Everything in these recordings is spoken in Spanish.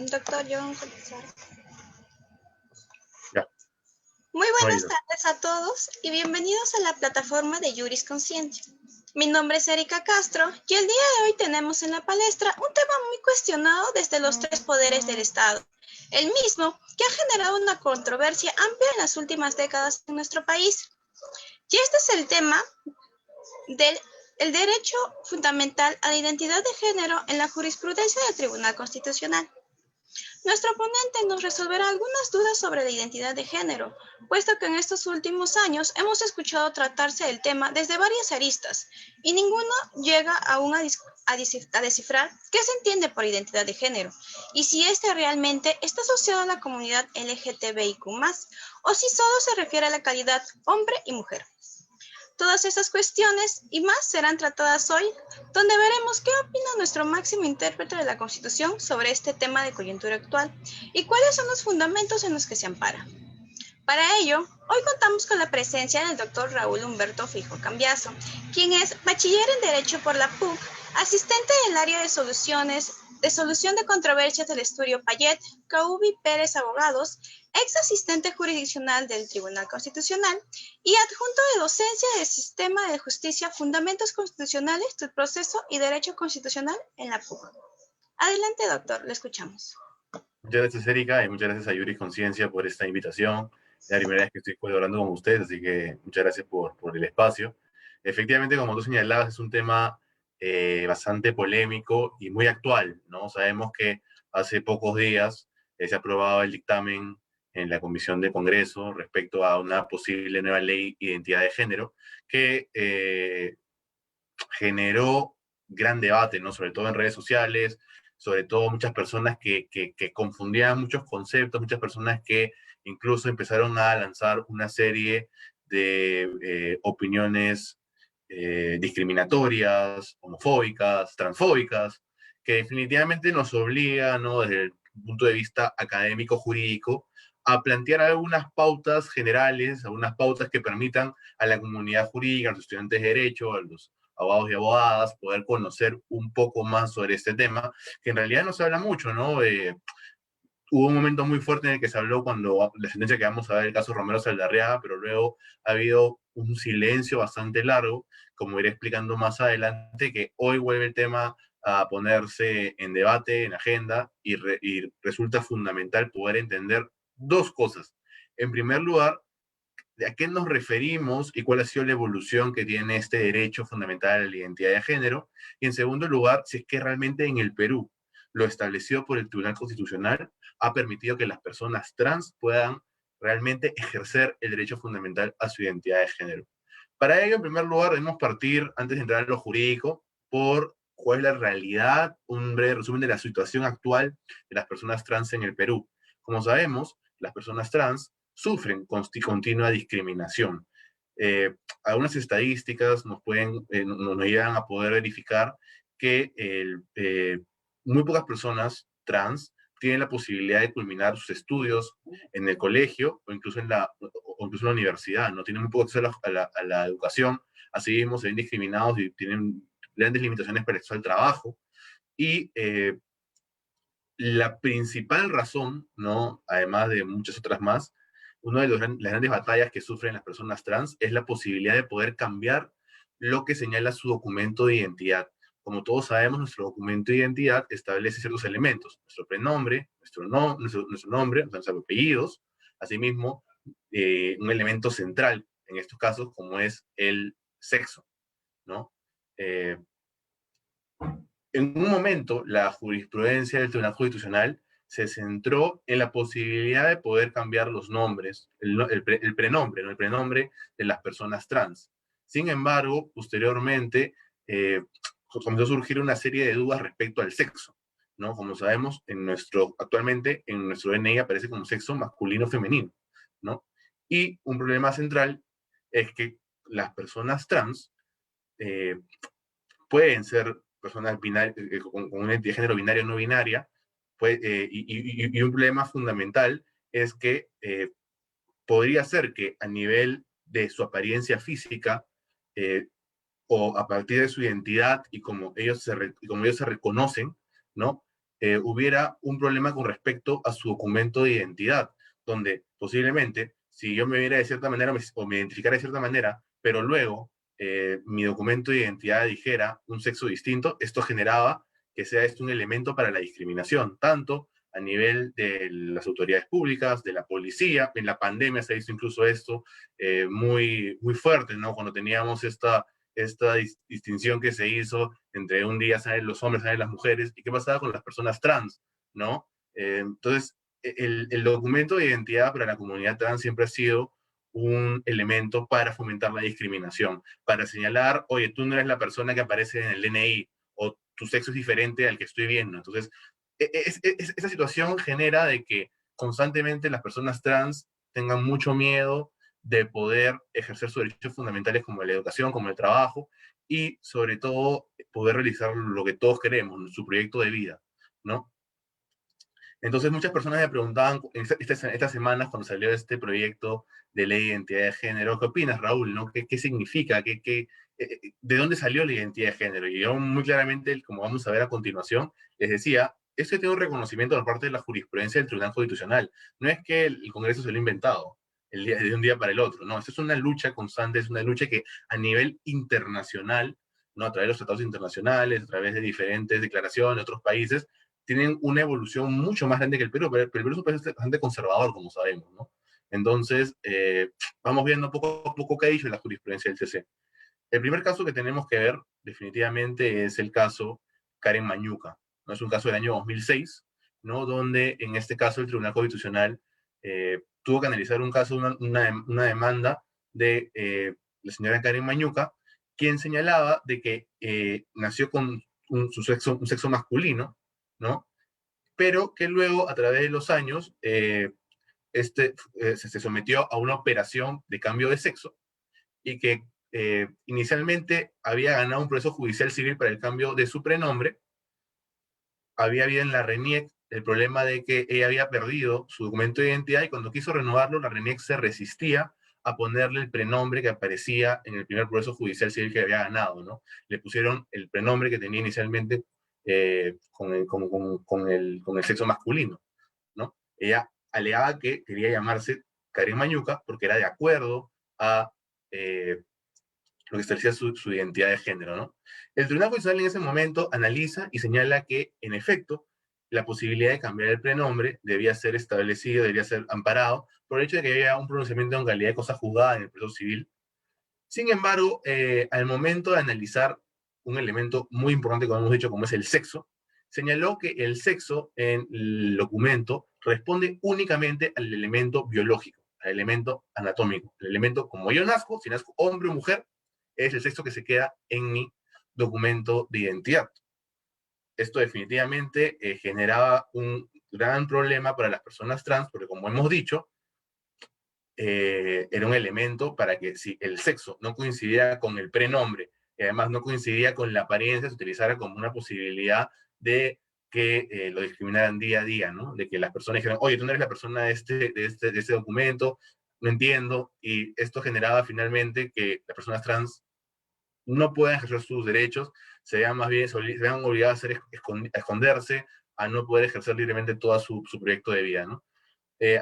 Doctor John Salazar. Ya, Muy no ha buenas ido. tardes a todos y bienvenidos a la plataforma de Jurisconsciencia. Mi nombre es Erika Castro y el día de hoy tenemos en la palestra un tema muy cuestionado desde los tres poderes del Estado, el mismo que ha generado una controversia amplia en las últimas décadas en nuestro país. Y este es el tema del derecho fundamental a la identidad de género en la jurisprudencia del Tribunal Constitucional. Nuestro ponente nos resolverá algunas dudas sobre la identidad de género, puesto que en estos últimos años hemos escuchado tratarse del tema desde varias aristas y ninguno llega aún a descifrar qué se entiende por identidad de género y si éste realmente está asociado a la comunidad LGTBIQ+, o si solo se refiere a la calidad hombre y mujer. Todas esas cuestiones y más serán tratadas hoy, donde veremos qué opina nuestro máximo intérprete de la Constitución sobre este tema de coyuntura actual y cuáles son los fundamentos en los que se ampara. Para ello, hoy contamos con la presencia del doctor Raúl Humberto Fijo Cambiaso, quien es bachiller en Derecho por la PUC, asistente del área de solución de controversias del estudio Payet, Caubi Pérez Abogados, ex asistente jurisdiccional del Tribunal Constitucional y adjunto de docencia del Sistema de Justicia, Fundamentos Constitucionales del Proceso y Derecho Constitucional en la PUC. Adelante, doctor, lo escuchamos. Muchas gracias, Erika, y muchas gracias a Yuri Conciencia por esta invitación. Es la primera vez que estoy colaborando con ustedes, así que muchas gracias por el espacio. Efectivamente, como tú señalabas, es un tema bastante polémico y muy actual, ¿no? Sabemos que hace pocos días se ha aprobado el dictamen en la Comisión de Congreso respecto a una posible nueva ley de identidad de género que generó gran debate, ¿no? Sobre todo en redes sociales, sobre todo muchas personas que confundían muchos conceptos, muchas personas que incluso empezaron a lanzar una serie de opiniones discriminatorias, homofóbicas, transfóbicas, que definitivamente nos obliga, ¿no? Desde el punto de vista académico jurídico, a plantear algunas pautas generales, algunas pautas que permitan a la comunidad jurídica, a los estudiantes de derecho, a los abogados y abogadas, poder conocer un poco más sobre este tema, que en realidad no se habla mucho, ¿no? Hubo un momento muy fuerte en el que se habló cuando la sentencia que vamos a ver, el caso Romero Saldarriaga, pero luego ha habido un silencio bastante largo, como iré explicando más adelante, que hoy vuelve el tema a ponerse en debate, en agenda, y resulta fundamental poder entender dos cosas. En primer lugar, de a qué nos referimos y cuál ha sido la evolución que tiene este derecho fundamental a la identidad de género. Y en segundo lugar, si es que realmente en el Perú lo establecido por el Tribunal Constitucional ha permitido que las personas trans puedan realmente ejercer el derecho fundamental a su identidad de género. Para ello, en primer lugar, debemos partir, antes de entrar a lo jurídico, por cuál es la realidad, un breve resumen de la situación actual de las personas trans en el Perú. Como sabemos, las personas trans sufren continua discriminación. Algunas estadísticas nos llegan a poder verificar que muy pocas personas trans tienen la posibilidad de culminar sus estudios en el colegio o incluso o incluso en la universidad, no tienen muy poco acceso a la educación, así mismo se ven discriminados y tienen grandes limitaciones para el acceso al trabajo. Y la principal razón, ¿no? Además de muchas otras más, una de las grandes batallas que sufren las personas trans es la posibilidad de poder cambiar lo que señala su documento de identidad. Como todos sabemos, nuestro documento de identidad establece ciertos elementos, nuestro prenombre, nuestro nombre, nuestros apellidos, asimismo, un elemento central en estos casos como es el sexo, ¿no? Eh, en un momento, la jurisprudencia del Tribunal Constitucional se centró en la posibilidad de poder cambiar los nombres, el prenombre, ¿no? El prenombre de las personas trans. Sin embargo, posteriormente, comenzó a surgir una serie de dudas respecto al sexo, ¿no? Como sabemos, actualmente en nuestro DNI aparece como sexo masculino o femenino, ¿no? Y un problema central es que las personas trans eh, pueden ser personas con una identidad de género binaria o no binaria, y un problema fundamental es que podría ser que a nivel de su apariencia física eh, o a partir de su identidad y como ellos se reconocen, ¿no? hubiera un problema con respecto a su documento de identidad, donde posiblemente, si yo me viera de cierta manera o me identificara de cierta manera, pero luego mi documento de identidad dijera un sexo distinto, esto generaba que sea esto un elemento para la discriminación, tanto a nivel de las autoridades públicas, de la policía. En la pandemia se hizo incluso esto muy, muy fuerte, ¿no? Cuando teníamos esta distinción que se hizo entre un día salen los hombres, salen las mujeres, y qué pasaba con las personas trans, ¿no? Entonces, el documento de identidad para la comunidad trans siempre ha sido un elemento para fomentar la discriminación, para señalar, oye, tú no eres la persona que aparece en el DNI, o tu sexo es diferente al que estoy viendo. Entonces, esa situación genera de que constantemente las personas trans tengan mucho miedo de poder ejercer sus derechos fundamentales como la educación, como el trabajo, y sobre todo poder realizar lo que todos queremos, su proyecto de vida, ¿no? Entonces muchas personas me preguntaban estas semanas cuando salió este proyecto de ley de identidad de género, ¿qué opinas, Raúl? ¿No? ¿Qué significa? ¿De dónde salió la identidad de género? Y yo muy claramente, como vamos a ver a continuación, les decía, esto tiene un reconocimiento por parte de la jurisprudencia del Tribunal Constitucional. No es que el Congreso se lo ha inventado de un día para el otro, no, esto es una lucha constante, es una lucha que a nivel internacional, ¿no? A través de los tratados internacionales, a través de diferentes declaraciones de otros países, tienen una evolución mucho más grande que el Perú, pero el Perú es un país bastante conservador, como sabemos, ¿no? Entonces, vamos viendo poco a poco qué ha dicho la jurisprudencia del TC. El primer caso que tenemos que ver, definitivamente, es el caso Karen Mañuca, ¿no? Es un caso del año 2006, ¿no? Donde, en este caso, el Tribunal Constitucional tuvo que analizar un caso, una demanda de la señora Karen Mañuca, quien señalaba de que nació con un sexo masculino, ¿no? Pero que luego, a través de los años, se sometió a una operación de cambio de sexo y que inicialmente había ganado un proceso judicial civil para el cambio de su prenombre. Había habido en la RENIEC el problema de que ella había perdido su documento de identidad y cuando quiso renovarlo, la RENIEC se resistía a ponerle el prenombre que aparecía en el primer proceso judicial civil que había ganado, ¿no? Le pusieron el prenombre que tenía inicialmente con el sexo masculino, ¿no? Ella alegaba que quería llamarse Karen Mañuca porque era de acuerdo a lo que establecía su identidad de género, ¿no? El Tribunal Constitucional en ese momento analiza y señala que, en efecto, la posibilidad de cambiar el prenombre debía ser establecido, debía ser amparado por el hecho de que había un pronunciamiento en calidad de cosa juzgada en el proceso civil. Sin embargo, al momento de analizar un elemento muy importante, como hemos dicho, como es el sexo, señaló que el sexo en el documento responde únicamente al elemento biológico, al elemento anatómico. El elemento, como yo nazco, si nazco hombre o mujer, es el sexo que se queda en mi documento de identidad. Esto definitivamente generaba un gran problema para las personas trans, porque como hemos dicho, era un elemento para que si el sexo no coincidía con el prenombre y además no coincidía con la apariencia, se utilizara como una posibilidad de que lo discriminaran día a día, ¿no? De que las personas dijeran, oye, tú no eres la persona de este documento, no entiendo, y esto generaba finalmente que las personas trans no puedan ejercer sus derechos, se vean más bien se vean obligadas a esconderse, a no poder ejercer libremente todo su proyecto de vida, ¿no?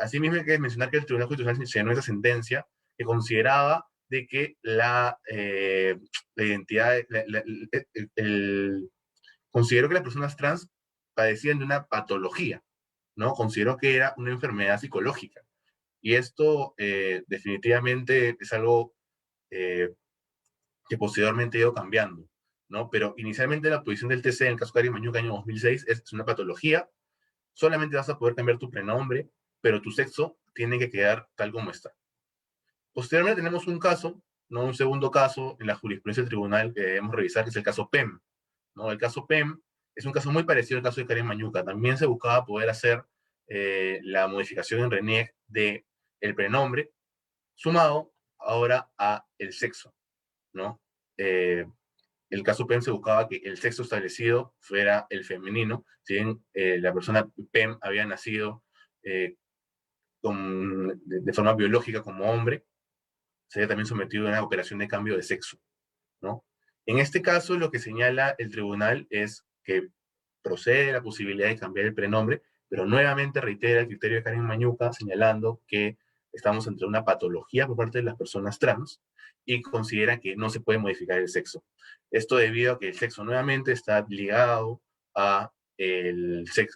Asimismo, hay que mencionar que el Tribunal Constitucional llenó esa sentencia que consideraba de que la identidad, consideró que las personas trans padecían de una patología, ¿no? Consideró que era una enfermedad psicológica. Y esto definitivamente es algo eh, que posteriormente ha ido cambiando, ¿no? Pero inicialmente la posición del TC en el caso de Karen Mañuca, año 2006, es una patología, solamente vas a poder cambiar tu prenombre, pero tu sexo tiene que quedar tal como está. Posteriormente tenemos un caso, ¿no? Un segundo caso en la jurisprudencia del tribunal que debemos revisar, que es el caso PEM, ¿no? El caso PEM es un caso muy parecido al caso de Karen Mañuca. También se buscaba poder hacer la modificación en RENIEC de el prenombre, sumado ahora a el sexo, ¿no? El caso PEM se buscaba que el sexo establecido fuera el femenino, si bien la persona PEM había nacido eh, de forma biológica como hombre, se había también sometido a una operación de cambio de sexo, ¿no? En este caso, lo que señala el tribunal es que procede la posibilidad de cambiar el prenombre, pero nuevamente reitera el criterio de Karen Mañuca señalando que estamos ante una patología por parte de las personas trans y considera que no se puede modificar el sexo. Esto debido a que el sexo nuevamente está ligado a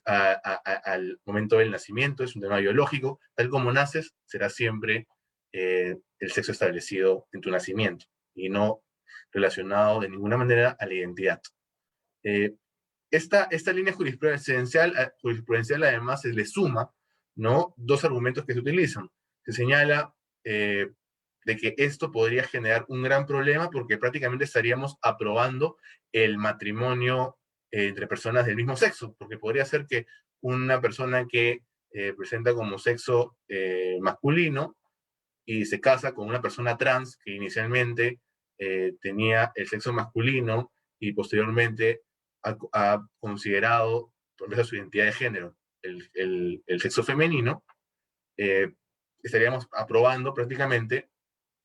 al momento del nacimiento, es un tema biológico, tal como naces, será siempre el sexo establecido en tu nacimiento y no relacionado de ninguna manera a la identidad. Eh, esta línea jurisprudencial además se le suma, ¿no?, dos argumentos que se utilizan. Se señala de que esto podría generar un gran problema porque prácticamente estaríamos aprobando el matrimonio entre personas del mismo sexo, porque podría ser que una persona que presenta como sexo masculino y se casa con una persona trans que inicialmente tenía el sexo masculino y posteriormente ha considerado, por su identidad de género, el sexo femenino, eh, estaríamos aprobando prácticamente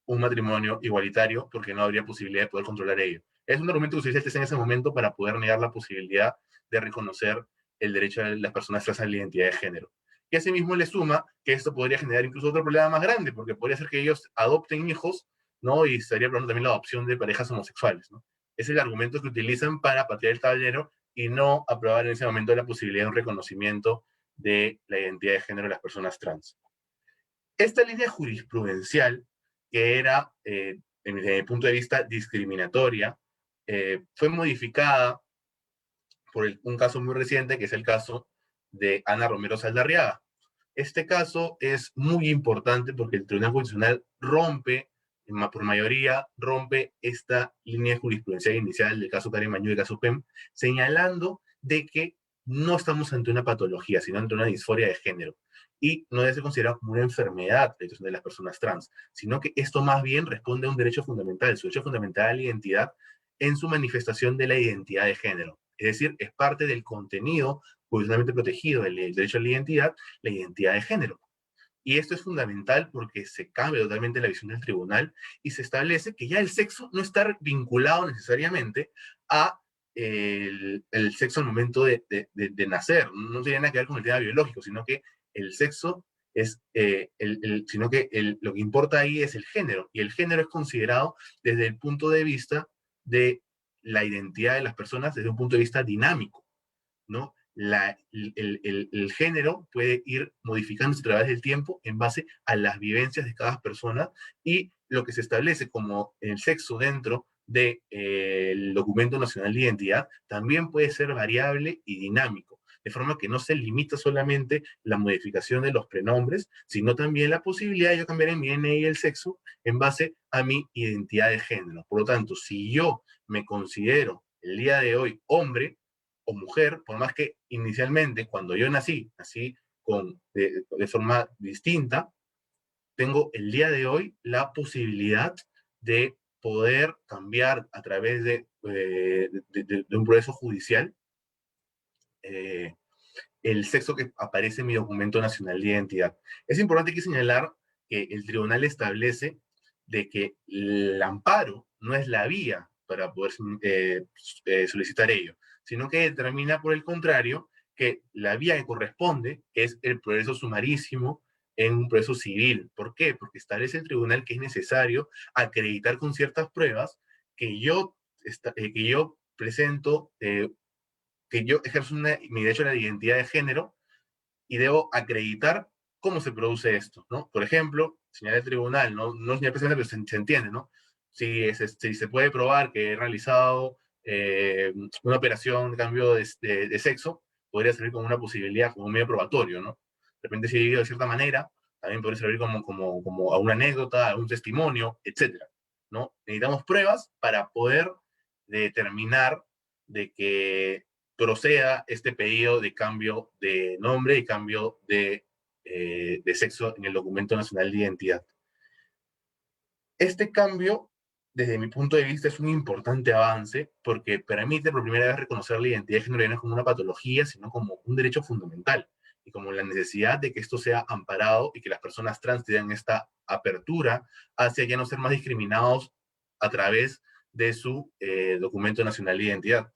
un matrimonio igualitario porque no habría posibilidad de poder controlar ello. Es un argumento que se utiliza en ese momento para poder negar la posibilidad de reconocer el derecho de las personas trans a la identidad de género. Y asimismo le suma que esto podría generar incluso otro problema más grande, porque podría ser que ellos adopten hijos, ¿no? Y estaría probando también la adopción de parejas homosexuales, ¿no? Es el argumento que utilizan para patear el tablero y no aprobar en ese momento la posibilidad de un reconocimiento de la identidad de género de las personas trans. Esta línea jurisprudencial, que era, desde mi punto de vista, discriminatoria, fue modificada por un caso muy reciente, que es el caso de Ana Romero Saldarriaga. Este caso es muy importante porque el Tribunal Constitucional rompe, por mayoría, rompe esta línea jurisprudencial inicial del caso Karen Mañú y el caso PEM, señalando de que no estamos ante una patología, sino ante una disforia de género. Y no debe ser considerado como una enfermedad de las personas trans, sino que esto más bien responde a un derecho fundamental, su derecho fundamental a la identidad en su manifestación de la identidad de género. Es decir, es parte del contenido judicialmente protegido del derecho a la identidad de género. Y esto es fundamental porque se cambia totalmente la visión del tribunal y se establece que ya el sexo no está vinculado necesariamente a el sexo al momento de nacer. No tiene nada que ver con el tema biológico, sino que el sexo es, sino que lo que importa ahí es el género. Y el género es considerado desde el punto de vista de la identidad de las personas desde un punto de vista dinámico, ¿no? El género puede ir modificándose a través del tiempo en base a las vivencias de cada persona y lo que se establece como el sexo dentro del documento nacional de identidad también puede ser variable y dinámico, de forma que no se limita solamente la modificación de los prenombres, sino también la posibilidad de yo cambiar en mi DNI el sexo en base a mi identidad de género. Por lo tanto, si yo me considero el día de hoy hombre, o mujer, por más que inicialmente cuando yo nací de forma distinta, tengo el día de hoy la posibilidad de poder cambiar a través de un proceso judicial eh, el sexo que aparece en mi documento nacional de identidad. Es importante que señalar que el tribunal establece de que el amparo no es la vía para poder solicitar ello, sino que determina, por el contrario, que la vía que corresponde es el proceso sumarísimo en un proceso civil. ¿Por qué? Porque establece el tribunal que es necesario acreditar con ciertas pruebas que yo presento que yo ejerzo mi derecho a la identidad de género y debo acreditar cómo se produce esto, ¿no? Por ejemplo, señala el tribunal, no es ni presente, pero se entiende, ¿no? Si se puede probar que he realizado una operación de cambio de sexo, podría servir como una posibilidad, como un medio probatorio, ¿no? De repente, si he vivido de cierta manera, también podría servir como a una anécdota, a un testimonio, etcétera, ¿no? Necesitamos pruebas para poder determinar de que proceda este pedido de cambio de nombre y cambio de sexo en el documento nacional de identidad. Este cambio, desde mi punto de vista, es un importante avance porque permite por primera vez reconocer la identidad de género ya no como una patología, sino como un derecho fundamental y como la necesidad de que esto sea amparado y que las personas trans tengan esta apertura hacia ya no ser más discriminados a través de su documento nacional de identidad.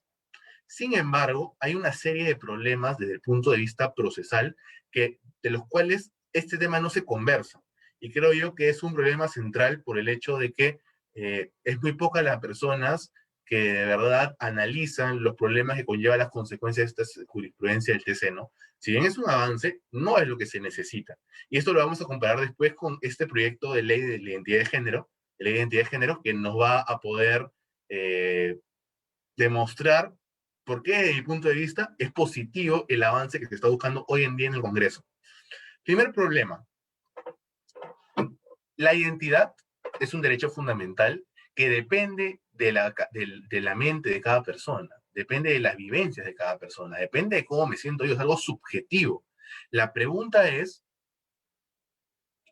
Sin embargo, hay una serie de problemas desde el punto de vista procesal de los cuales este tema no se conversa. Y creo yo que es un problema central por el hecho de que es muy pocas las personas que de verdad analizan los problemas que conlleva las consecuencias de esta jurisprudencia del TC, ¿no? Si bien es un avance, no es lo que se necesita. Y esto lo vamos a comparar después con este proyecto de ley de la identidad de género, que nos va a poder demostrar por qué, desde mi punto de vista, es positivo el avance que se está buscando hoy en día en el Congreso. Primer problema, la identidad es un derecho fundamental que depende de la mente de cada persona, depende de las vivencias de cada persona, depende de cómo me siento yo, es algo subjetivo. La pregunta es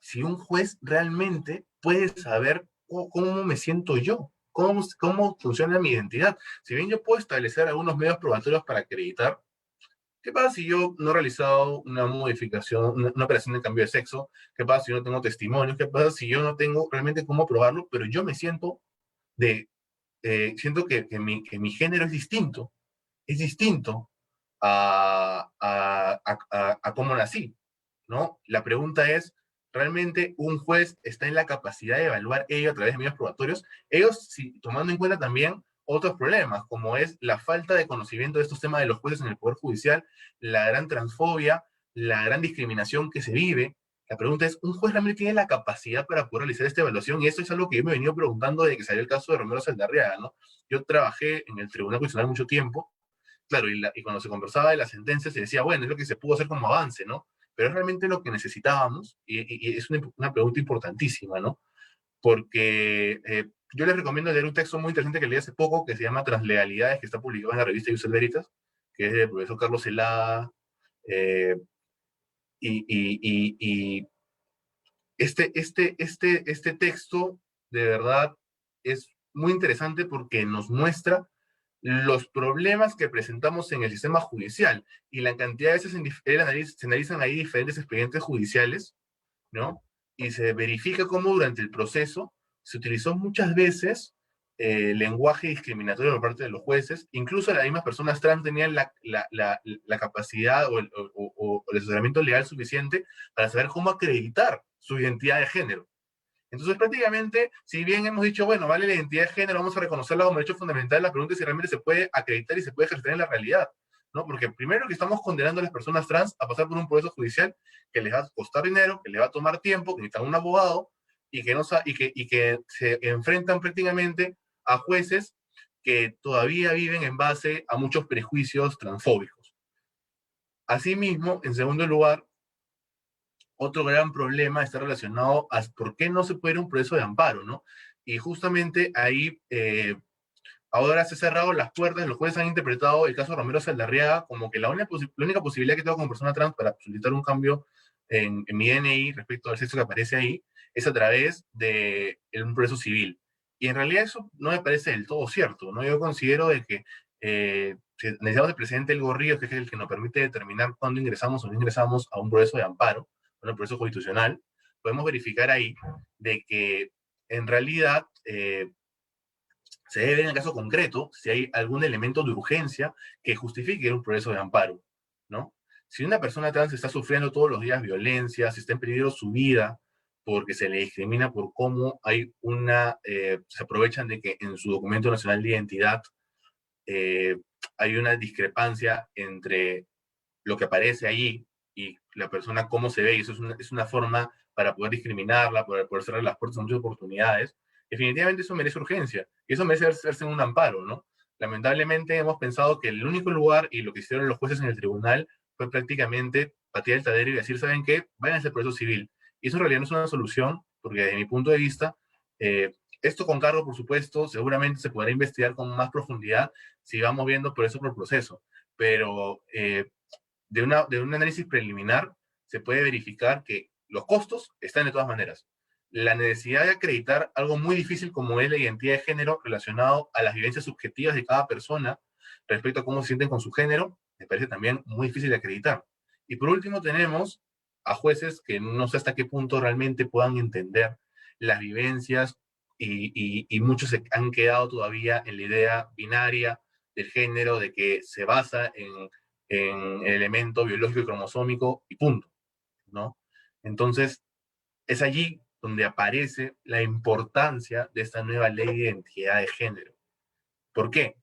si un juez realmente puede saber cómo me siento yo, cómo funciona mi identidad. Si bien yo puedo establecer algunos medios probatorios para acreditar, ¿qué pasa si yo no he realizado una modificación, una operación de cambio de sexo? ¿Qué pasa si yo no tengo testimonios? ¿Qué pasa si yo no tengo realmente cómo probarlo? Pero yo me siento siento que mi género es distinto a cómo nací, ¿no? La pregunta es, ¿realmente un juez está en la capacidad de evaluar ello a través de medios probatorios? Ellos, tomando en cuenta también otros problemas, como es la falta de conocimiento de estos temas de los jueces en el Poder Judicial, la gran transfobia, la gran discriminación que se vive. La pregunta es, ¿un juez realmente tiene la capacidad para poder realizar esta evaluación? Y eso es algo que yo me he venido preguntando desde que salió el caso de Romero Saldarriaga, ¿no? Yo trabajé en el Tribunal Constitucional mucho tiempo, claro, y cuando se conversaba de las sentencias se decía, bueno, es lo que se pudo hacer como avance, ¿no? Pero es realmente lo que necesitábamos, y es una pregunta importantísima, ¿no? Porque yo les recomiendo leer un texto muy interesante que leí hace poco, que se llama Translegalidades, que está publicado en la revista Iusel Veritas, que es del profesor Carlos Celada, eh, y este texto de verdad es muy interesante porque nos muestra los problemas que presentamos en el sistema judicial y la cantidad de veces se analizan ahí diferentes expedientes judiciales, ¿no? Y se verifica cómo durante el proceso se utilizó muchas veces lenguaje discriminatorio por parte de los jueces, incluso las mismas personas trans tenían la capacidad o el asesoramiento legal suficiente para saber cómo acreditar su identidad de género. Entonces, prácticamente, si bien hemos dicho, bueno, vale la identidad de género, vamos a reconocerla como derecho fundamental, la pregunta es si realmente se puede acreditar y se puede ejercer en la realidad, ¿no? Porque primero que estamos condenando a las personas trans a pasar por un proceso judicial que les va a costar dinero, que les va a tomar tiempo, que necesitan un abogado y que, no, y que se enfrentan prácticamente a jueces que todavía viven en base a muchos prejuicios transfóbicos. Asimismo, en segundo lugar, otro gran problema está relacionado a por qué no se puede ir a un proceso de amparo, ¿no? Y justamente ahí ahora se han cerrado las puertas, los jueces han interpretado el caso de Romero Saldarriaga como que la única posibilidad que tengo como persona trans para solicitar un cambio en mi DNI respecto al sexo que aparece ahí es a través de un proceso civil. Y en realidad eso no me parece del todo cierto, ¿no? Yo considero de que necesitamos el presidente Elgo Ríos, que es el que nos permite determinar cuándo ingresamos o no ingresamos a un proceso de amparo, a un proceso constitucional. Podemos verificar ahí de que en realidad se debe ver en el caso concreto si hay algún elemento de urgencia que justifique un proceso de amparo, ¿no? Si una persona trans está sufriendo todos los días violencia, si está en peligro su vida porque se le discrimina por cómo hay se aprovechan de que en su documento nacional de identidad eh, hay una discrepancia entre lo que aparece allí y la persona cómo se ve, y eso es una forma para poder discriminarla, para poder cerrar las puertas a muchas oportunidades, definitivamente eso merece urgencia, y eso merece hacerse un amparo, ¿no? Lamentablemente hemos pensado que el único lugar, y lo que hicieron los jueces en el tribunal, fue prácticamente patear el tablero y decir, ¿saben qué? Vayan a hacer proceso civil. Y eso en realidad no es una solución, porque desde mi punto de vista, esto con cargo, por supuesto, seguramente se podrá investigar con más profundidad si vamos viendo proceso por proceso, pero de un análisis preliminar se puede verificar que los costos están de todas maneras. La necesidad de acreditar algo muy difícil como es la identidad de género relacionado a las vivencias subjetivas de cada persona respecto a cómo se sienten con su género, me parece también muy difícil de acreditar. Y por último tenemos a jueces que no sé hasta qué punto realmente puedan entender las vivencias y muchos se han quedado todavía en la idea binaria del género, de que se basa en el elemento biológico y cromosómico y punto, ¿no? Entonces, es allí donde aparece la importancia de esta nueva ley de identidad de género. ¿Por qué?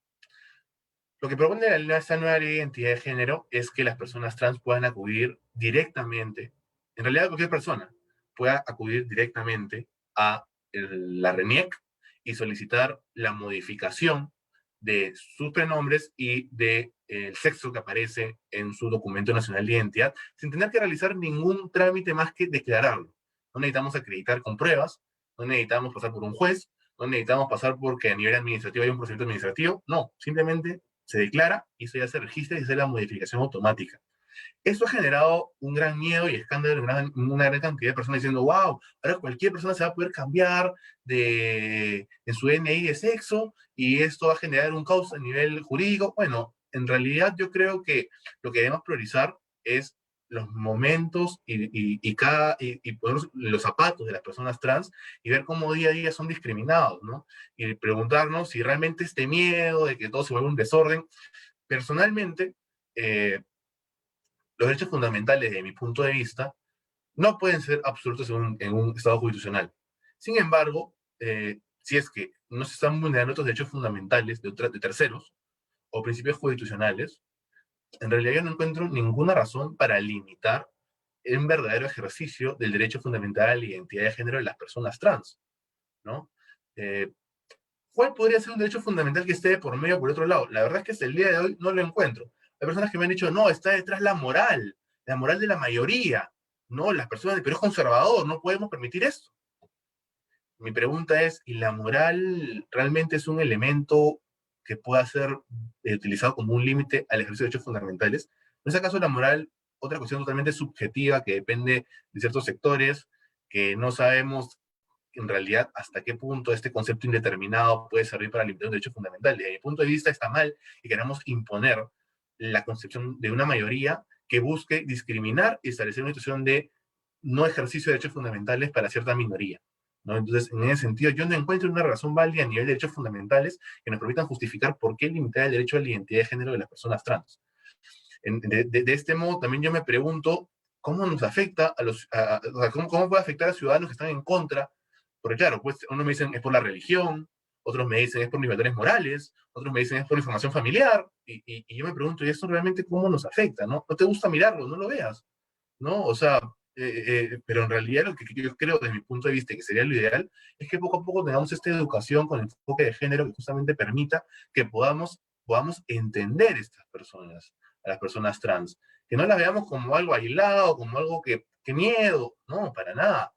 Lo que propone esta nueva ley de identidad de género es que las personas trans puedan acudir directamente, en realidad cualquier persona, pueda acudir directamente a la RENIEC y solicitar la modificación de sus pronombres y del sexo que aparece en su documento nacional de identidad, sin tener que realizar ningún trámite más que declararlo. No necesitamos acreditar con pruebas, no necesitamos pasar por un juez, no necesitamos pasar porque a nivel administrativo hay un procedimiento administrativo, no, simplemente se declara y eso ya se registra y se hace la modificación automática. Eso ha generado un gran miedo y escándalo en una gran cantidad de personas diciendo, wow, ahora cualquier persona se va a poder cambiar en su DNI de sexo y esto va a generar un caos a nivel jurídico. Bueno, en realidad yo creo que lo que debemos priorizar es los momentos y poner los zapatos de las personas trans y ver cómo día a día son discriminados, ¿no? Y preguntarnos si realmente este miedo de que todo se vuelva un desorden. Personalmente, los derechos fundamentales, desde mi punto de vista, no pueden ser absolutos en un Estado constitucional. Sin embargo, si es que no se están vulnerando otros derechos fundamentales de terceros o principios constitucionales, en realidad yo no encuentro ninguna razón para limitar un verdadero ejercicio del derecho fundamental a la identidad de género de las personas trans, ¿no? Eh, ¿Cuál podría ser un derecho fundamental que esté por medio por otro lado? La verdad es que hasta el día de hoy no lo encuentro. Hay personas que me han dicho, no, está detrás la moral de la mayoría. No, las personas del Perú es conservador, no podemos permitir esto. Mi pregunta es, ¿y la moral realmente es un elemento que pueda ser utilizado como un límite al ejercicio de derechos fundamentales? ¿No es acaso la moral otra cuestión totalmente subjetiva que depende de ciertos sectores, que no sabemos en realidad hasta qué punto este concepto indeterminado puede servir para limitar un derecho fundamental? Desde mi punto de vista está mal y queremos imponer la concepción de una mayoría que busque discriminar y establecer una situación de no ejercicio de derechos fundamentales para cierta minoría, ¿no? Entonces, en ese sentido, yo no encuentro una razón válida a nivel de derechos fundamentales que nos permitan justificar por qué limitar el derecho a la identidad de género de las personas trans. De este modo, también yo me pregunto cómo nos afecta o sea, cómo puede afectar a ciudadanos que están en contra. Porque claro, pues unos me dicen es por la religión, otros me dicen es por niveles morales, otros me dicen es por información familiar, y yo me pregunto, ¿y esto realmente cómo nos afecta? ¿No? ¿No te gusta mirarlo? No lo veas, ¿no? O sea, pero en realidad lo que yo creo desde mi punto de vista que sería lo ideal es que poco a poco tengamos esta educación con enfoque de género que justamente permita que podamos entender estas personas, a las personas trans, que no las veamos como algo aislado, como algo que miedo, no, para nada.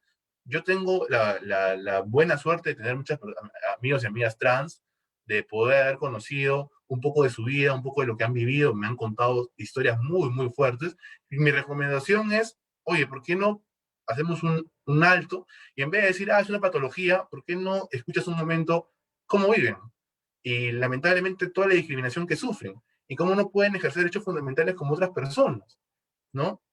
Yo tengo la buena suerte de tener muchos amigos y amigas trans, de poder haber conocido un poco de su vida, un poco de lo que han vivido, me han contado historias muy, muy fuertes, y mi recomendación es, oye, ¿por qué no hacemos un alto? Y en vez de decir, es una patología, ¿por qué no escuchas un momento cómo viven? Y lamentablemente toda la discriminación que sufren, y cómo no pueden ejercer derechos fundamentales como otras personas, ¿no?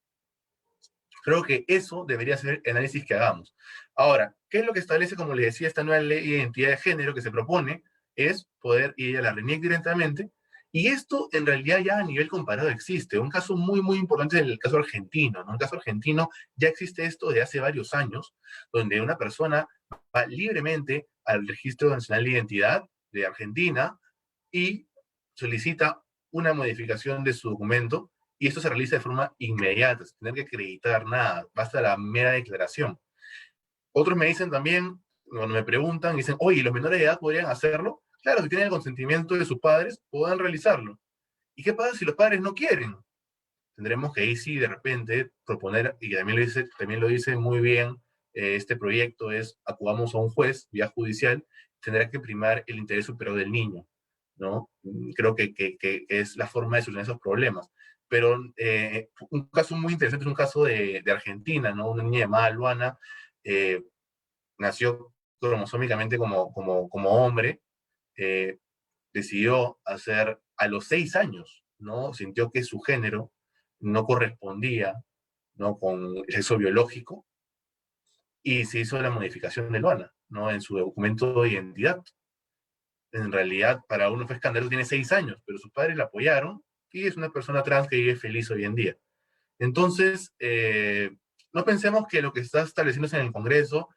Creo que eso debería ser el análisis que hagamos. Ahora, ¿qué es lo que establece, como les decía, esta nueva ley de identidad de género que se propone? Es poder ir a la RENIEC directamente, y esto en realidad ya a nivel comparado existe. Un caso muy, muy importante es el caso argentino, ¿no? En el caso argentino ya existe esto de hace varios años, donde una persona va libremente al Registro Nacional de Identidad de Argentina y solicita una modificación de su documento, y esto se realiza de forma inmediata, sin tener que acreditar nada, basta la mera declaración. Otros me dicen también, cuando me preguntan, dicen, oye, ¿los menores de edad podrían hacerlo? Claro, si tienen el consentimiento de sus padres, puedan realizarlo. ¿Y qué pasa si los padres no quieren? Tendremos que ahí sí de repente proponer, y también lo dice muy bien este proyecto, es acudamos a un juez, vía judicial, tendrá que primar el interés superior del niño, ¿no? Creo que es la forma de solucionar esos problemas. Pero un caso muy interesante es un caso de Argentina, ¿no? Una niña llamada Luana eh, nació cromosómicamente como hombre, eh, decidió hacer a los 6 años, ¿no? Sintió que su género no correspondía, ¿no? Con el sexo biológico, y se hizo la modificación de Luana, ¿no? En su documento de identidad. en realidad para uno fue escandaloso, tiene 6 años, pero sus padres la apoyaron y es una persona trans que vive feliz hoy en día. Entonces, no pensemos que lo que está estableciéndose en el Congreso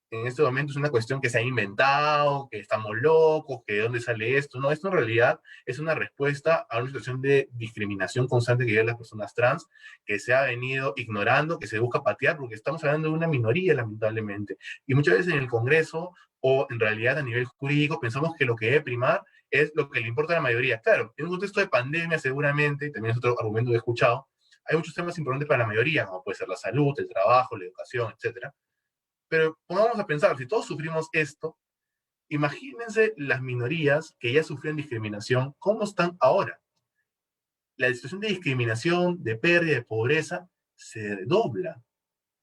en este momento es una cuestión que se ha inventado, que estamos locos, que de dónde sale esto. No, esto en realidad es una respuesta a una situación de discriminación constante que viven las personas trans, que se ha venido ignorando, que se busca patear, porque estamos hablando de una minoría, lamentablemente. Y muchas veces en el Congreso, o en realidad a nivel jurídico, pensamos que lo que debe primar es lo que le importa a la mayoría. Claro, en un contexto de pandemia seguramente, y también es otro argumento que he escuchado, hay muchos temas importantes para la mayoría, como puede ser la salud, el trabajo, la educación, etcétera. Pero pongamos a pensar, si todos sufrimos esto, imagínense las minorías que ya sufrían discriminación, ¿cómo están ahora? La situación de discriminación, de pérdida, de pobreza, se dobla,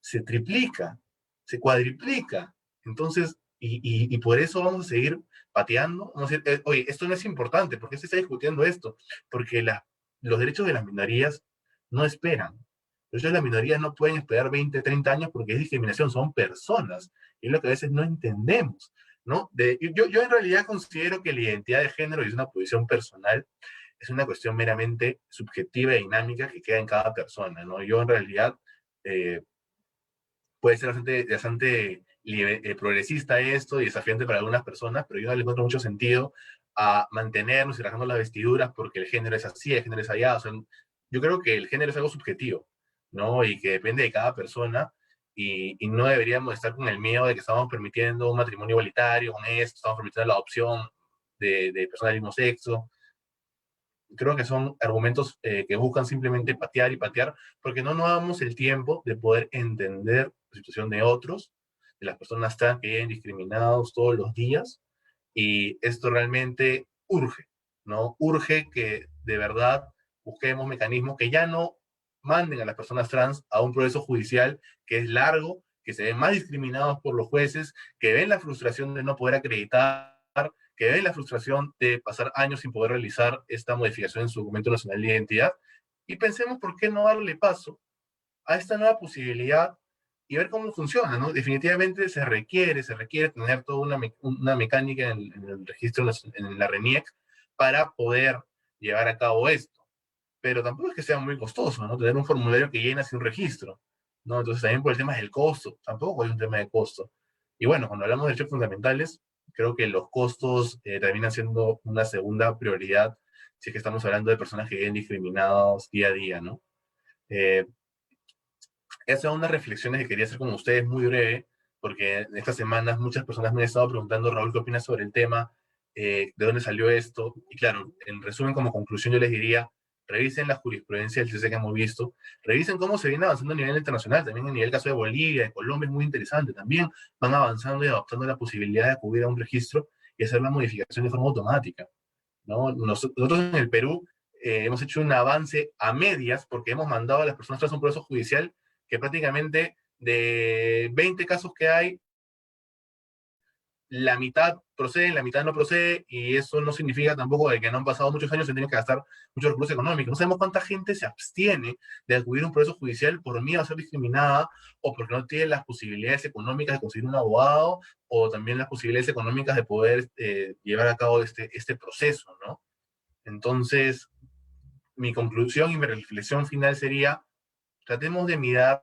se triplica, se cuadriplica. Entonces, y por eso vamos a seguir pateando. Vamos a decir, oye, esto no es importante, ¿por qué se está discutiendo esto? Porque los derechos de las minorías no esperan. Los derechos de las minorías no pueden esperar 20, 30 años porque es discriminación, son personas. Y es lo que a veces no entendemos, ¿no? Yo en realidad considero que la identidad de género, y es una posición personal, es una cuestión meramente subjetiva y dinámica que queda en cada persona, ¿no? Yo en realidad eh, puede ser bastante progresista esto y desafiante para algunas personas, pero yo no le encuentro mucho sentido a mantenernos y rasgando las vestiduras porque el género es así, el género es allá. O sea, yo creo que el género es algo subjetivo, ¿no? Y que depende de cada persona y no deberíamos estar con el miedo de que estamos permitiendo un matrimonio igualitario con esto, estamos permitiendo la adopción de personas del mismo sexo. Creo que son argumentos que buscan simplemente patear y patear, porque no nos damos el tiempo de poder entender la situación de otros, de las personas trans que viven discriminados todos los días, y esto realmente urge, ¿no? Urge que de verdad busquemos mecanismos que ya no manden a las personas trans a un proceso judicial que es largo, que se ven más discriminados por los jueces, que ven la frustración de no poder acreditar, que ven la frustración de pasar años sin poder realizar esta modificación en su documento nacional de identidad, y pensemos por qué no darle paso a esta nueva posibilidad y ver cómo funciona, ¿no? Definitivamente se requiere tener toda una mecánica en el registro, en la RENIEC, para poder llevar a cabo esto. Pero tampoco es que sea muy costoso, ¿no? Tener un formulario que llena sin un registro, ¿no? Entonces también por el tema del costo, tampoco hay un tema de costo. Y bueno, cuando hablamos de derechos fundamentales, creo que los costos terminan siendo una segunda prioridad si es que estamos hablando de personas que viven discriminados día a día, ¿no? Eh, Esas son unas reflexiones que quería hacer con ustedes muy breve, porque en estas semanas muchas personas me han estado preguntando, Raúl, ¿qué opinas sobre el tema? ¿De dónde salió esto? Y claro, en resumen, como conclusión, yo les diría, revisen la jurisprudencia del CC que hemos visto, revisen cómo se viene avanzando a nivel internacional, también a nivel caso de Bolivia, de Colombia, es muy interesante, también van avanzando y adoptando la posibilidad de acudir a un registro y hacer la modificación de forma automática, ¿no? Nosotros en el Perú hemos hecho un avance a medias porque hemos mandado a las personas tras un proceso judicial que prácticamente de 20 casos que hay, la mitad procede, la mitad no procede, y eso no significa tampoco de que no han pasado muchos años y tienen que gastar muchos recursos económicos. No sabemos cuánta gente se abstiene de acudir a un proceso judicial por miedo a ser discriminada o porque no tiene las posibilidades económicas de conseguir un abogado o también las posibilidades económicas de poder llevar a cabo este proceso, ¿no? Entonces, mi conclusión y mi reflexión final sería, tratemos de mirar,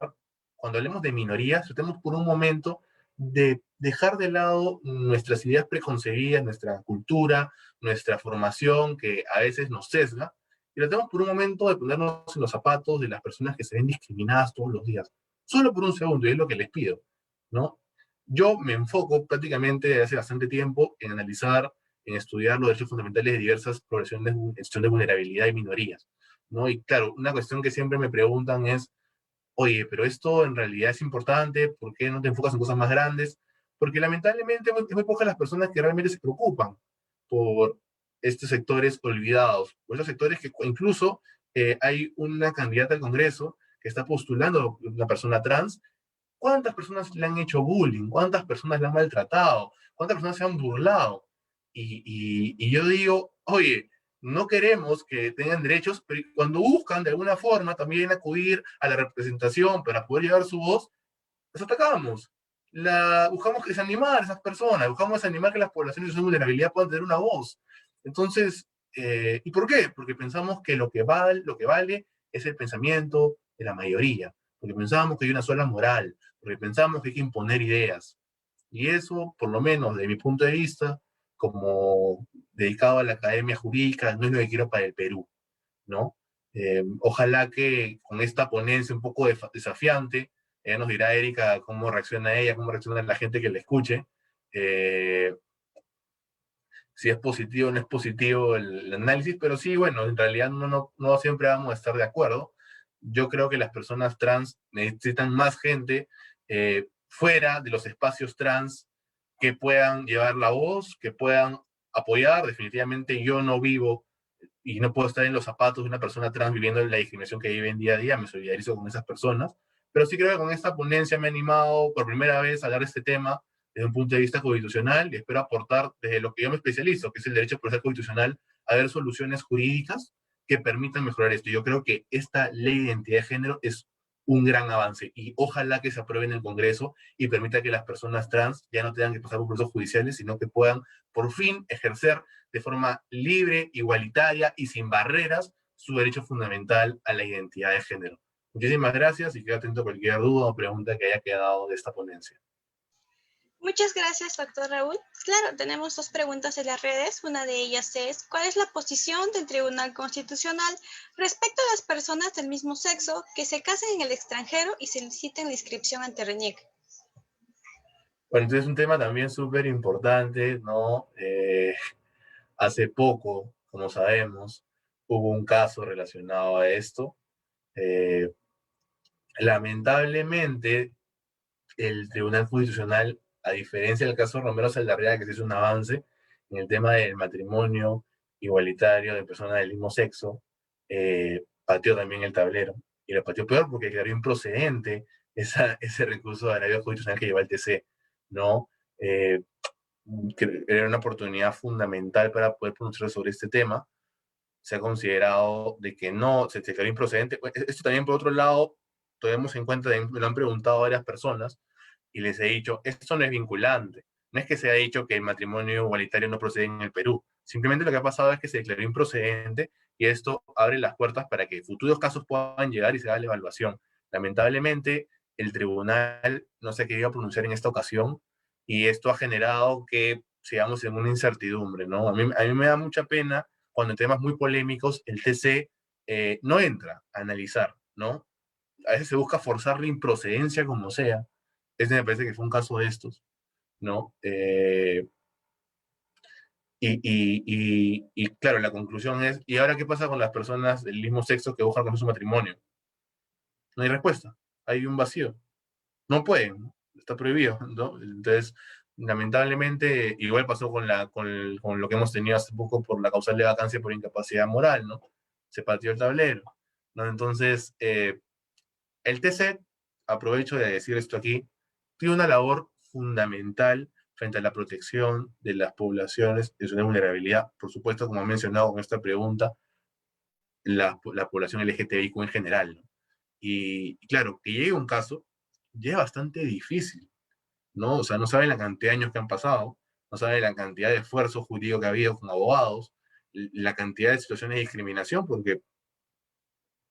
cuando hablemos de minorías, tratemos por un momento de dejar de lado nuestras ideas preconcebidas, nuestra cultura, nuestra formación que a veces nos sesga, y tratemos por un momento de ponernos en los zapatos de las personas que se ven discriminadas todos los días. Solo por un segundo, y es lo que les pido, ¿no? Yo me enfoco prácticamente desde hace bastante tiempo en analizar, en estudiar los derechos fundamentales de diversas poblaciones en situación de vulnerabilidad y minorías, ¿no? Y claro, una cuestión que siempre me preguntan es, oye, pero esto en realidad es importante, ¿por qué no te enfocas en cosas más grandes? Porque lamentablemente es muy pocas las personas que realmente se preocupan por estos sectores olvidados, por esos sectores que incluso hay una candidata al Congreso que está postulando una persona trans. ¿Cuántas personas le han hecho bullying? ¿Cuántas personas le han maltratado? ¿Cuántas personas se han burlado? Y yo digo, oye, no queremos que tengan derechos, pero cuando buscan de alguna forma también acudir a la representación para poder llevar su voz, los atacamos. buscamos desanimar a esas personas, buscamos desanimar que las poblaciones de vulnerabilidad puedan tener una voz. Entonces, ¿y por qué? Porque pensamos que lo que vale es el pensamiento de la mayoría, porque pensamos que hay una sola moral, porque pensamos que hay que imponer ideas. Y eso, por lo menos de mi punto de vista, como dedicado a la academia jurídica, no es lo que quiero para el Perú, ¿no? Ojalá que con esta ponencia un poco desafiante, ella nos dirá, Erika, cómo reacciona ella, cómo reacciona la gente que la escuche, eh, si es positivo o no es positivo el análisis, pero sí, bueno, en realidad no siempre vamos a estar de acuerdo. Yo creo que las personas trans necesitan más gente fuera de los espacios trans que puedan llevar la voz, que puedan apoyar. Definitivamente yo no vivo y no puedo estar en los zapatos de una persona trans viviendo la discriminación que viven día a día, me solidarizo con esas personas, pero sí creo que con esta ponencia me he animado por primera vez a hablar de este tema desde un punto de vista constitucional y espero aportar desde lo que yo me especializo, que es el derecho procesal constitucional, a ver soluciones jurídicas que permitan mejorar esto. Yo creo que esta ley de identidad de género es un gran avance y ojalá que se apruebe en el Congreso y permita que las personas trans ya no tengan que pasar por procesos judiciales, sino que puedan por fin ejercer de forma libre, igualitaria y sin barreras su derecho fundamental a la identidad de género. Muchísimas gracias y quedo atento a cualquier duda o pregunta que haya quedado de esta ponencia. Muchas gracias, doctor Raúl. Claro, tenemos dos preguntas en las redes. Una de ellas es, ¿cuál es la posición del Tribunal Constitucional respecto a las personas del mismo sexo que se casen en el extranjero y soliciten la inscripción ante RENIEC? Bueno, entonces es un tema también súper importante, ¿no? Hace poco, como sabemos, hubo un caso relacionado a esto. Eh, Lamentablemente, el Tribunal Constitucional, a diferencia del caso Romero Saldarriaga, que se hizo un avance en el tema del matrimonio igualitario de personas del mismo sexo, pateó también el tablero. Y lo pateó peor porque declaró improcedente ese recurso de agravio constitucional que lleva el TC, ¿no? Eh, que era una oportunidad fundamental para poder pronunciarse sobre este tema. Se ha considerado de que no, se declaró improcedente. Esto también, por otro lado, tomemos en cuenta, me lo han preguntado varias personas, y les he dicho, esto no es vinculante. No es que se haya dicho que el matrimonio igualitario no procede en el Perú. Simplemente lo que ha pasado es que se declaró improcedente y esto abre las puertas para que futuros casos puedan llegar y se haga la evaluación. Lamentablemente, el tribunal no se ha querido pronunciar en esta ocasión y esto ha generado que sigamos en una incertidumbre, ¿no? A mí me da mucha pena cuando en temas muy polémicos el TC no entra a analizar, ¿no? A veces se busca forzar la improcedencia como sea. Este me parece que fue un caso de estos, ¿no? Y claro, la conclusión es, ¿y ahora qué pasa con las personas del mismo sexo que buscan con su matrimonio? No hay respuesta, hay un vacío. No pueden, ¿no? Está prohibido, ¿no? Entonces, lamentablemente, igual pasó con lo que hemos tenido hace poco por la causal de vacancia por incapacidad moral, ¿no? Se pateó el tablero, ¿no? Entonces, el TC, aprovecho de decir esto aquí, tiene una labor fundamental frente a la protección de las poblaciones en zona de vulnerabilidad. Por supuesto, como he mencionado con esta pregunta, la población LGTBIQ en general, ¿no? Y claro, que llegue un caso ya es bastante difícil, ¿no? O sea, no saben la cantidad de años que han pasado, no saben la cantidad de esfuerzo jurídico que ha habido con abogados, la cantidad de situaciones de discriminación, porque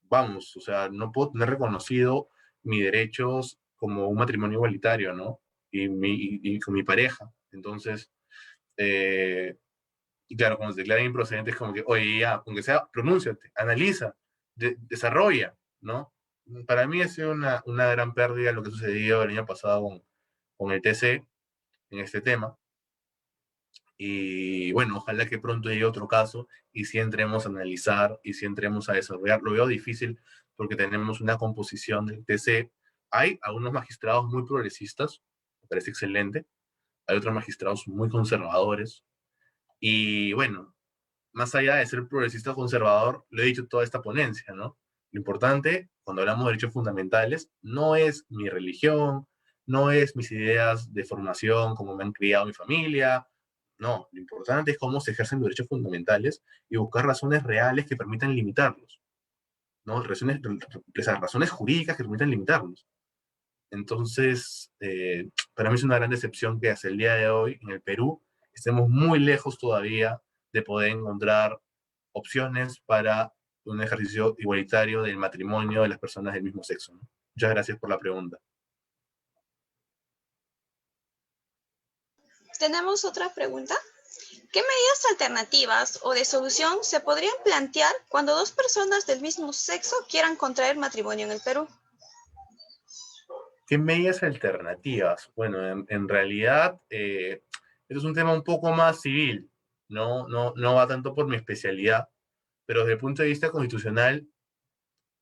vamos, o sea, no puedo tener reconocido mis derechos como un matrimonio igualitario, ¿no? Y con mi pareja. Entonces, eh, y claro, cuando se declaran improcedentes, como que, oye, ya, aunque sea, pronúnciate, analiza, desarrolla, ¿no? Para mí ha sido una gran pérdida lo que sucedió el año pasado con el TC en este tema. Y bueno, ojalá que pronto llegue otro caso y si entremos a analizar y si entremos a desarrollar. Lo veo difícil porque tenemos una composición del TC. Hay algunos magistrados muy progresistas, me parece excelente. Hay otros magistrados muy conservadores. Y bueno, más allá de ser progresista o conservador, lo he dicho toda esta ponencia, ¿no? Lo importante, cuando hablamos de derechos fundamentales, no es mi religión, no es mis ideas de formación, como me han criado mi familia, no, lo importante es cómo se ejercen los derechos fundamentales y buscar razones reales que permitan limitarlos, ¿no? Razones jurídicas que permitan limitarlos. Entonces, para mí es una gran decepción que hasta el día de hoy en el Perú estemos muy lejos todavía de poder encontrar opciones para un ejercicio igualitario del matrimonio de las personas del mismo sexo, ¿no? Muchas gracias por la pregunta. Tenemos otra pregunta. ¿Qué medidas alternativas o de solución se podrían plantear cuando dos personas del mismo sexo quieran contraer matrimonio en el Perú? ¿Qué medidas alternativas? Bueno, en realidad, esto es un tema un poco más civil, no va tanto por mi especialidad, pero desde el punto de vista constitucional,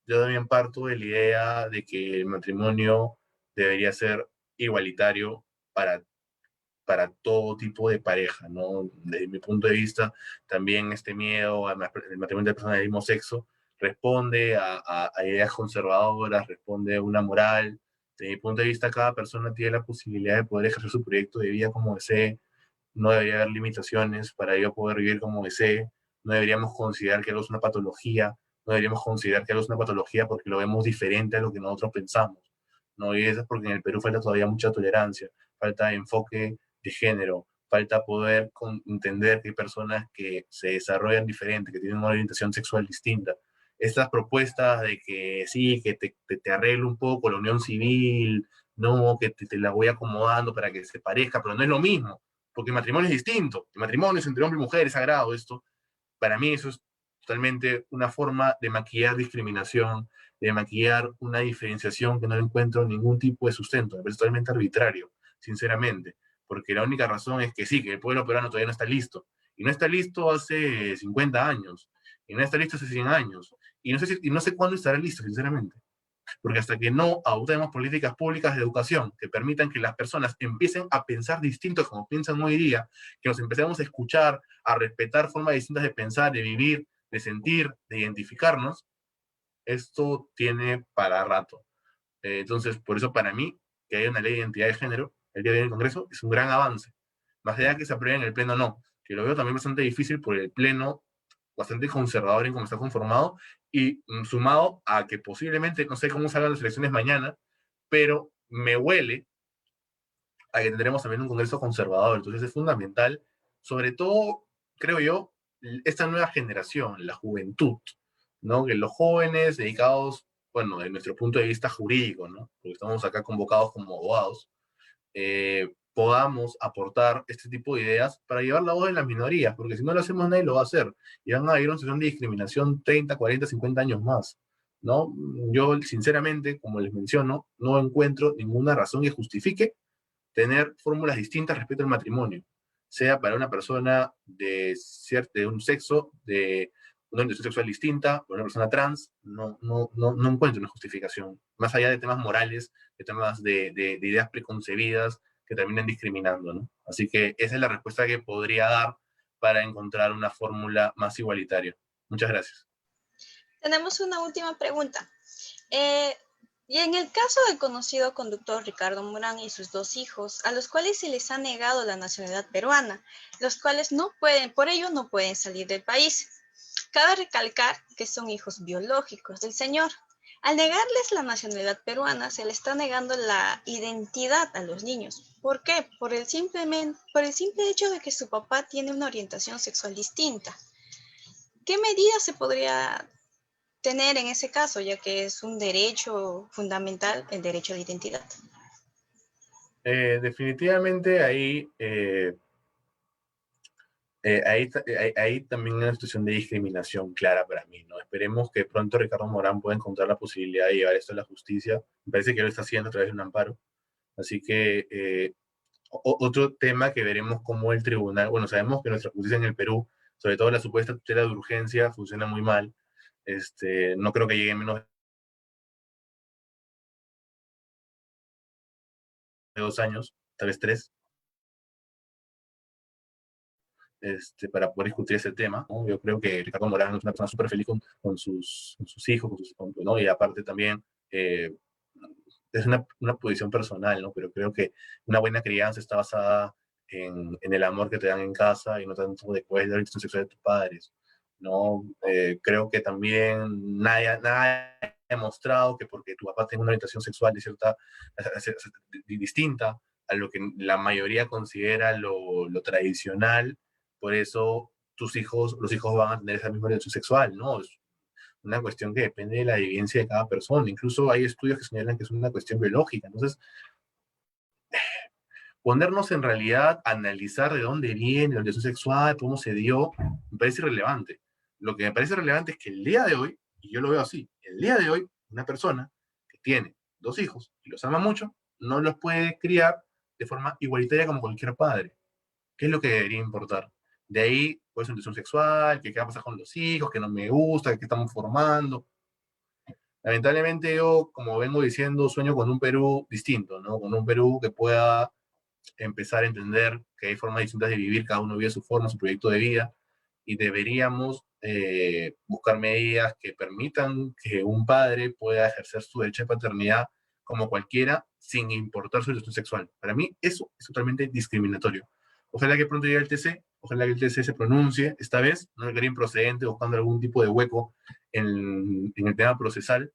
yo también parto de la idea de que el matrimonio debería ser igualitario para, para todo tipo de pareja, ¿no? Desde mi punto de vista, también este miedo al matrimonio de personas del mismo sexo responde a ideas conservadoras, responde a una moral. Desde mi punto de vista, cada persona tiene la posibilidad de poder ejercer su proyecto de vida como desee, no debería haber limitaciones para ello poder vivir como desee, no deberíamos considerar que algo es una patología, no deberíamos considerar que algo es una patología porque lo vemos diferente a lo que nosotros pensamos, ¿no? Y eso es porque en el Perú falta todavía mucha tolerancia, falta enfoque de género, falta poder entender que hay personas que se desarrollan diferente, que tienen una orientación sexual distinta. Estas propuestas de que sí, que te arregle un poco la unión civil, no, que te la voy acomodando para que se parezca, pero no es lo mismo, porque el matrimonio es distinto, el matrimonio es entre hombre y mujer, es sagrado esto. Para mí eso es totalmente una forma de maquillar discriminación, de maquillar una diferenciación que no encuentro ningún tipo de sustento, me parece totalmente arbitrario, sinceramente, porque la única razón es que sí, que el pueblo peruano todavía no está listo, y no está listo hace 50 años, y no está listo hace 100 años, y no sé cuándo estará listo, sinceramente, porque hasta que no adoptemos políticas públicas de educación que permitan que las personas empiecen a pensar distinto como piensan hoy día, que nos empecemos a escuchar, a respetar formas distintas de pensar, de vivir, de sentir, de identificarnos, esto tiene para rato. Entonces, por eso para mí, que haya una ley de identidad de género el día de hoy en el Congreso es un gran avance. Más allá de que se apruebe en el Pleno, no. Que lo veo también bastante difícil por el Pleno bastante conservador en cómo está conformado y sumado a que posiblemente, no sé cómo salgan las elecciones mañana, pero me huele a que tendremos también un Congreso conservador. Entonces es fundamental, sobre todo, creo yo, esta nueva generación, la juventud, ¿no? Que los jóvenes dedicados, bueno, de nuestro punto de vista jurídico, ¿no? Porque estamos acá convocados como abogados, podamos aportar este tipo de ideas para llevar la voz de las minorías, porque si no lo hacemos nadie lo va a hacer, y van a haber una situación de discriminación 30, 40, 50 años más, ¿no? Yo, sinceramente, como les menciono, no encuentro ninguna razón que justifique tener fórmulas distintas respecto al matrimonio, sea para una persona de un sexo, de una orientación sexual distinta, para una persona trans, no encuentro una justificación, más allá de temas morales, de temas de ideas preconcebidas que terminan discriminando, ¿no? Así que esa es la respuesta que podría dar para encontrar una fórmula más igualitaria. Muchas gracias. Tenemos una última pregunta. Eh, y en el caso del conocido conductor Ricardo Morán y sus dos hijos, a los cuales se les ha negado la nacionalidad peruana, los cuales no pueden, por ello no pueden salir del país. Cabe recalcar que son hijos biológicos del señor. Al negarles la nacionalidad peruana, se le está negando la identidad a los niños. ¿Por qué? Por el simple hecho de que su papá tiene una orientación sexual distinta. ¿Qué medidas se podría tener en ese caso, ya que es un derecho fundamental, el derecho de identidad? Definitivamente ahí también hay una situación de discriminación clara para mí, ¿no? Esperemos que pronto Ricardo Morán pueda encontrar la posibilidad de llevar esto a la justicia. Me parece que lo está haciendo a través de un amparo. Así que otro tema que veremos cómo el tribunal, bueno, sabemos que nuestra justicia en el Perú, sobre todo la supuesta tutela de urgencia, funciona muy mal. No creo que llegue en menos de 2 años, tal vez 3. Para poder discutir ese tema, ¿no? Yo creo que Ricardo Morán es una persona súper feliz con sus hijos, ¿no? Y aparte también es una posición personal, ¿no? Pero creo que una buena crianza está basada en el amor que te dan en casa y no tanto después de la orientación sexual de tus padres, ¿no? Creo que también nadie demostrado que porque tu papá tiene una orientación sexual de cierta, distinta a lo que la mayoría considera lo tradicional, por eso los hijos van a tener esa misma orientación sexual, ¿no? Es una cuestión que depende de la vivencia de cada persona. Incluso hay estudios que señalan que es una cuestión biológica. Entonces, ponernos en realidad a analizar de dónde viene la orientación sexual, cómo se dio, me parece irrelevante. Lo que me parece relevante es que el día de hoy, y yo lo veo así, el día de hoy, una persona que tiene 2 hijos y los ama mucho, no los puede criar de forma igualitaria como cualquier padre. ¿Qué es lo que debería importar? De ahí, pues, orientación sexual, que qué va a pasar con los hijos, que no me gusta, que estamos formando. Lamentablemente yo, como vengo diciendo, sueño con un Perú distinto, ¿no? Con un Perú que pueda empezar a entender que hay formas distintas de vivir, cada uno vive su forma, su proyecto de vida, y deberíamos buscar medidas que permitan que un padre pueda ejercer su derecho de paternidad como cualquiera, sin importar su orientación sexual. Para mí eso es totalmente discriminatorio. Ojalá que pronto llegue el TC, ojalá que el TC se pronuncie, esta vez, no quería improcedente, buscando algún tipo de hueco en el tema procesal,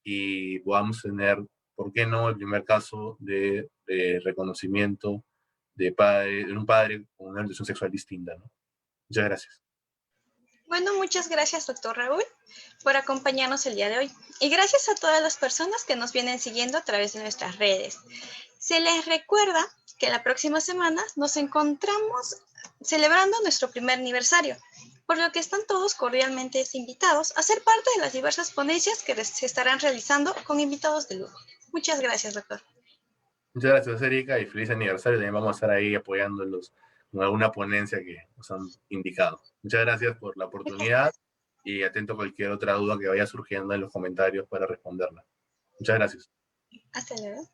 y podamos tener, ¿por qué no?, el primer caso de reconocimiento de un padre con una orientación sexual distinta, ¿no? Muchas gracias. Bueno, muchas gracias, doctor Raúl, por acompañarnos el día de hoy. Y gracias a todas las personas que nos vienen siguiendo a través de nuestras redes. Se les recuerda que la próxima semana nos encontramos celebrando nuestro primer aniversario, por lo que están todos cordialmente invitados a ser parte de las diversas ponencias que se estarán realizando con invitados de lujo. Muchas gracias, doctor. Muchas gracias, Erika, y feliz aniversario. También vamos a estar ahí apoyándolos con alguna ponencia que nos han indicado. Muchas gracias por la oportunidad y atento a cualquier otra duda que vaya surgiendo en los comentarios para responderla. Muchas gracias. Hasta luego.